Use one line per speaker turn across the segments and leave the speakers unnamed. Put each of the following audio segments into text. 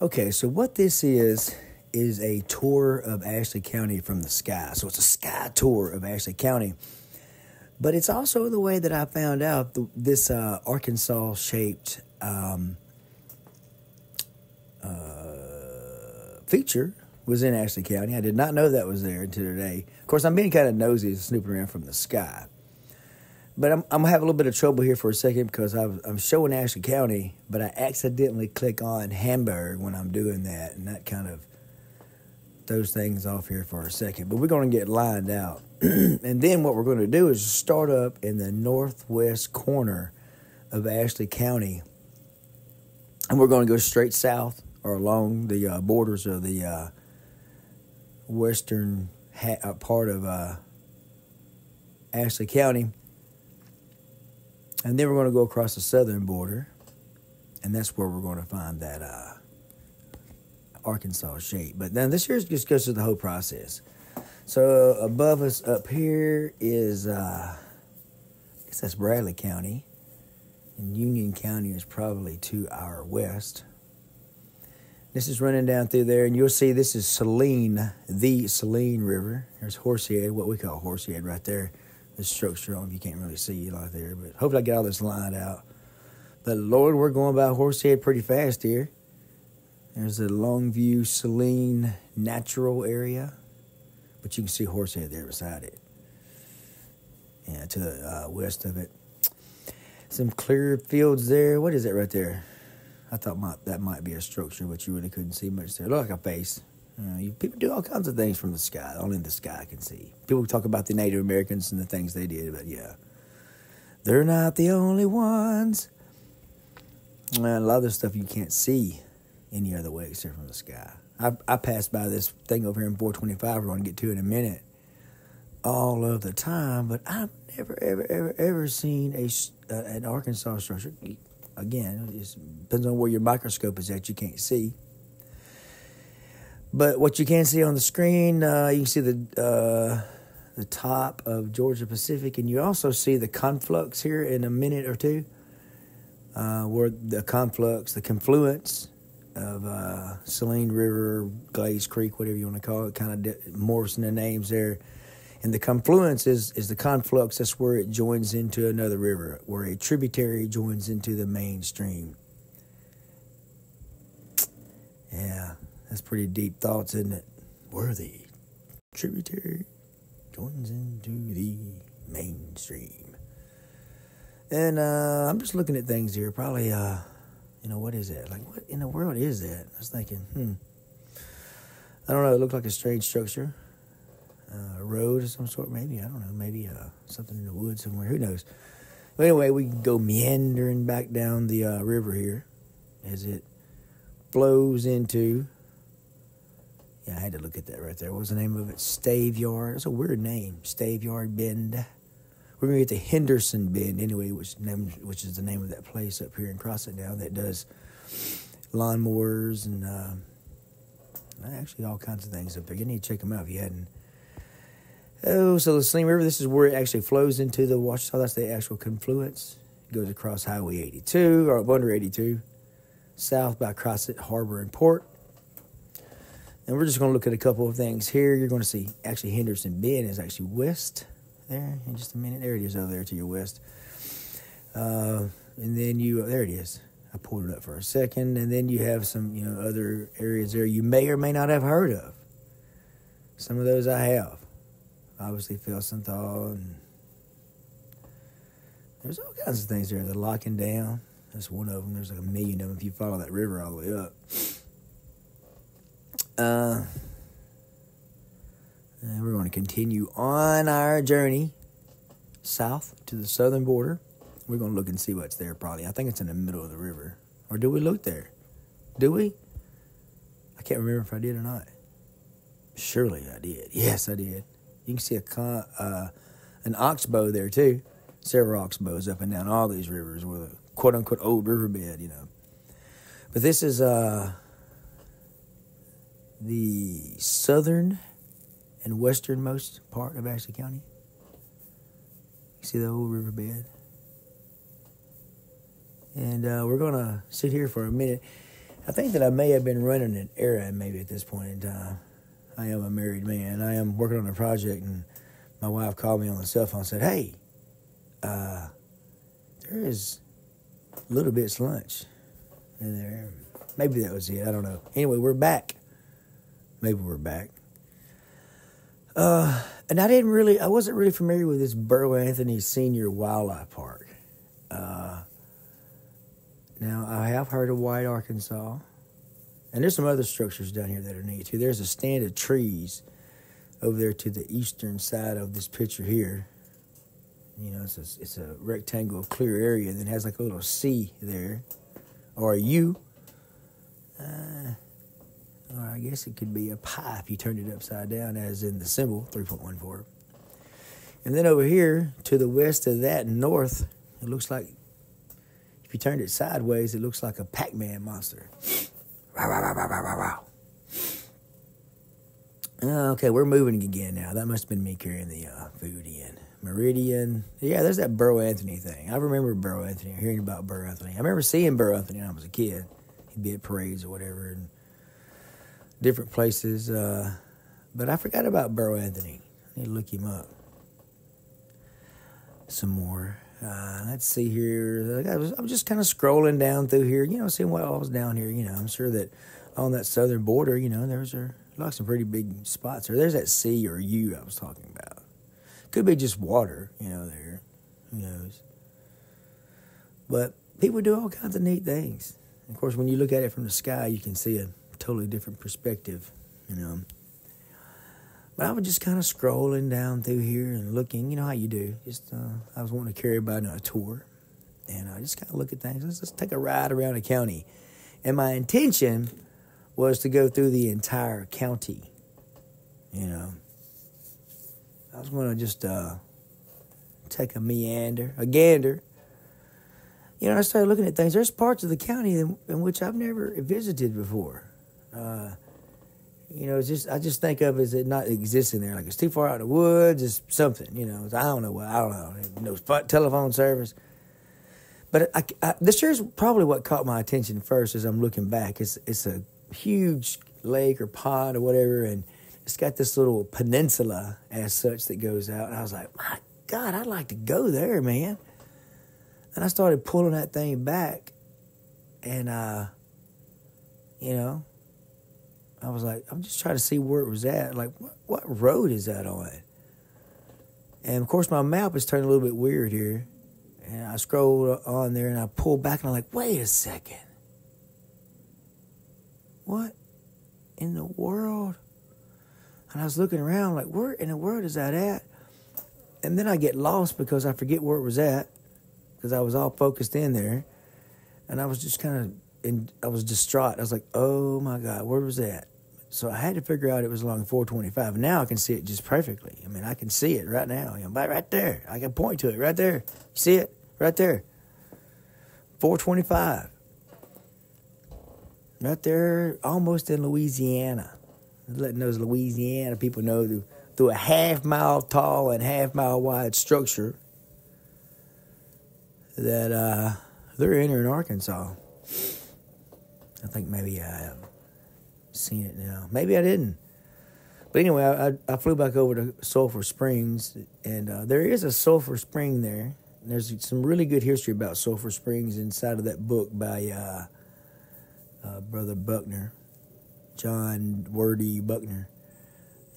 Okay, so what this is a tour of Ashley County from the sky. So it's a sky tour of Ashley County. But it's also the way that I found out this Arkansas-shaped feature was in Ashley County. I did not know that was there until today. Of course, I'm being kind of nosy, snooping around from the sky. But I'm going to have a little bit of trouble here for a second because I'm showing Ashley County, but I accidentally click on Hamburg when I'm doing that, and that kind of throws things off here for a second. But we're going to get lined out. And then what we're going to do is start up in the northwest corner of Ashley County, and we're going to go straight south or along the borders of the western part of Ashley County. And then we're going to go across the southern border, and that's where we're going to find that Arkansas shape. But then this here just goes through the whole process. So above us up here is, I guess that's Bradley County, and Union County is probably to our west. This is running down through there, and you'll see this is Saline, the Saline River. There's Horsehead, what we call Horsehead right there. The structure on, you can't really see it like there, but hopefully I get all this lined out. But Lord, we're going by Horsehead pretty fast here. There's the Longview Saline Natural Area, but you can see Horsehead there beside it. Yeah, to the west of it. Some clear fields there. What is that right there? I thought that might be a structure, but you really couldn't see much there. It looked like a face. People do all kinds of things from the sky. Only the sky can see. People talk about the Native Americans and the things they did, but yeah. They're not the only ones. A lot of this stuff you can't see any other way except from the sky. I passed by this thing over here in 425 we're going to get to in a minute all of the time, but I've never, ever seen an Arkansas structure. Again, it just depends on where your microscope is at. You can't see. But what you can see on the screen, you can see the top of Georgia Pacific, and you also see the conflux here in a minute or two, where the confluence of Saline River, Glaze Creek, whatever you want to call it, kind of morphs in the names there. And the confluence is the conflux. That's where it joins into another river, where a tributary joins into the main stream. Yeah. That's pretty deep thoughts, isn't it? Where the tributary joins into the mainstream. And I'm just looking at things here. Probably, what is that? Like, what in the world is that? I was thinking, I don't know. It looked like a strange structure. A road of some sort, maybe. I don't know. Maybe something in the woods somewhere. Who knows? But anyway, we can go meandering back down the river here as it flows into... Yeah, I had to look at that right there. What was the name of it? Staveyard. It's a weird name. Staveyard Bend. We're going to get to Henderson Bend anyway, which is the name of that place up here in Crossett now that does lawnmowers and actually all kinds of things up there. You need to check them out if you hadn't. Oh, so the Saline River, this is where it actually flows into the Ouachita. That's the actual confluence. It goes across Highway 82, or under 82, south by Crossett Harbor and Port. And we're just going to look at a couple of things here. You're going to see, actually, Henderson Bend is actually west there in just a minute. There it is over there to your west. And then there it is. I pulled it up for a second. And then you have some, other areas there you may or may not have heard of. Some of those I have. Obviously, Felsenthal, and there's all kinds of things there. The Locking Down, that's one of them. There's like a million of them if you follow that river all the way up. And we're going to continue on our journey south to the southern border. We're going to look and see what's there probably. I think it's in the middle of the river. Or do we look there? Do we? I can't remember if I did or not. Surely I did. Yes, I did. You can see an oxbow there too. Several oxbows up and down all these rivers with a quote-unquote old riverbed, But this is... the southern and westernmost part of Ashley County. You see the old riverbed? And we're going to sit here for a minute. I think that I may have been running an errand maybe at this point in time. I am a married man. I am working on a project, and my wife called me on the cell phone and said, hey, there is Little Bit's lunch in there. Maybe that was it. I don't know. Anyway, we're back. Maybe we're back. And I wasn't really familiar with this Burrow Anthony Senior Wildlife Park. Now, I have heard of White, Arkansas. And there's some other structures down here that are neat, too. There's a stand of trees over there to the eastern side of this picture here. You know, it's a rectangle clear area, and then it has like a little C there, or a U. Or I guess it could be a pi if you turned it upside down, as in the symbol, 3.14. And then over here, to the west of that, north, it looks like, if you turned it sideways, it looks like a Pac-Man monster. Okay, we're moving again now. That must have been me carrying the food in. Meridian. Yeah, there's that Burrow Anthony thing. I remember Burrow Anthony, hearing about Burrow Anthony. I remember seeing Burrow Anthony when I was a kid. He'd be at parades or whatever and different places. But I forgot about Burrow Anthony. I need to look him up some more. Let's see here. I was just kind of scrolling down through here, seeing what all was down here. I'm sure that on that southern border, there's like some pretty big spots there. There's that C or U I was talking about. Could be just water, there. Who knows? But people do all kinds of neat things. Of course, when you look at it from the sky, you can see a totally different perspective, But I was just kind of scrolling down through here and looking, how you do. I was wanting to carry everybody on a tour, and I just kind of look at things. Let's take a ride around the county. And my intention was to go through the entire county, I was going to just take a gander. I started looking at things. There's parts of the county in which I've never visited before. I just think of it as it not existing there. Like it's too far out in the woods. It's something, I don't know. No telephone service. But this here's probably what caught my attention first as I'm looking back. It's a huge lake or pond or whatever, and it's got this little peninsula as such that goes out. And I was like, my God, I'd like to go there, man. And I started pulling that thing back, and I was like, I'm just trying to see where it was at. Like, what road is that on? And, of course, my map is turning a little bit weird here. And I scrolled on there, and I pulled back, and I'm like, wait a second. What in the world? And I was looking around, like, where in the world is that at? And then I get lost because I forget where it was at, because I was all focused in there. And I was just I was distraught. I was like, oh, my God, where was that? So I had to figure out it was along 425. Now I can see it just perfectly. I mean, I can see it right now. Right there. I can point to it right there. You see it? Right there. 425. Right there, almost in Louisiana. Letting those Louisiana people know through a half-mile tall and half-mile wide structure that they're entering Arkansas. I think maybe I have seen it now. Maybe I didn't. But anyway, I flew back over to Sulphur Springs, and there is a Sulphur Spring there. And there's some really good history about Sulphur Springs inside of that book by Brother Buckner, John Wordy Buckner.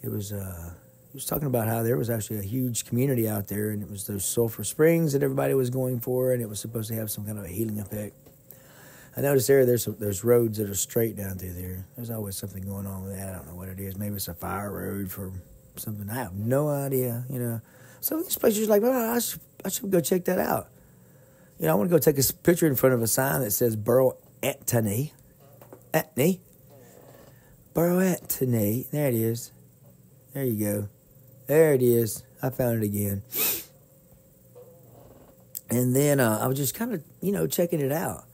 It was talking about how there was actually a huge community out there, and it was those Sulphur Springs that everybody was going for, and it was supposed to have some kind of a healing effect. I noticed there's roads that are straight down through there. There's always something going on with that. I don't know what it is. Maybe it's a fire road for something. I have no idea, Some of these places you're like, well, I should go check that out. I want to go take a picture in front of a sign that says Burrow Anthony. Burrow Anthony. There it is. There you go. There it is. I found it again. And then I was just kind of, checking it out.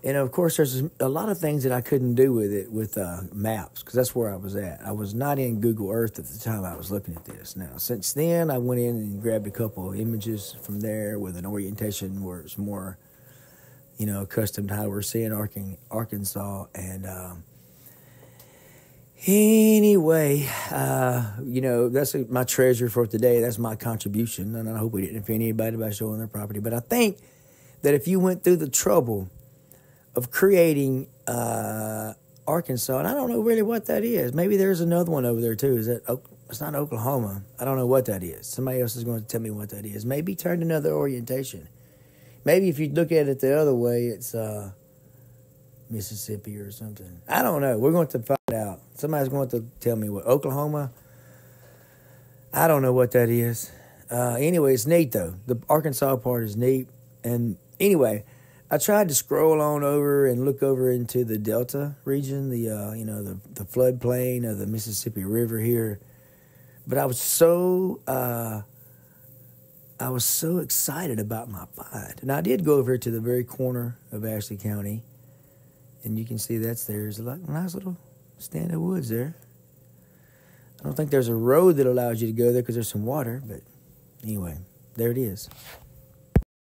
And, of course, there's a lot of things that I couldn't do with it with maps, because that's where I was at. I was not in Google Earth at the time I was looking at this. Now, since then, I went in and grabbed a couple of images from there with an orientation where it's more, accustomed to how we're seeing Arkansas. And anyway, that's my treasure for today. That's my contribution. And I hope we didn't offend anybody by showing their property. But I think that if you went through the trouble of creating Arkansas, and I don't know really what that is. Maybe there's another one over there too. It's not Oklahoma. I don't know what that is. Somebody else is going to tell me what that is. Maybe turn another orientation. Maybe if you look at it the other way, it's Mississippi or something. I don't know. We're going to find out. Somebody's going to tell me what. Oklahoma? I don't know what that is. Anyway, it's neat though. The Arkansas part is neat. And anyway, I tried to scroll on over and look over into the Delta region, the floodplain of the Mississippi River here. But I was so excited about my find. And I did go over to the very corner of Ashley County, and you can see there's a nice little stand of woods there. I don't think there's a road that allows you to go there because there's some water, but anyway, there it is.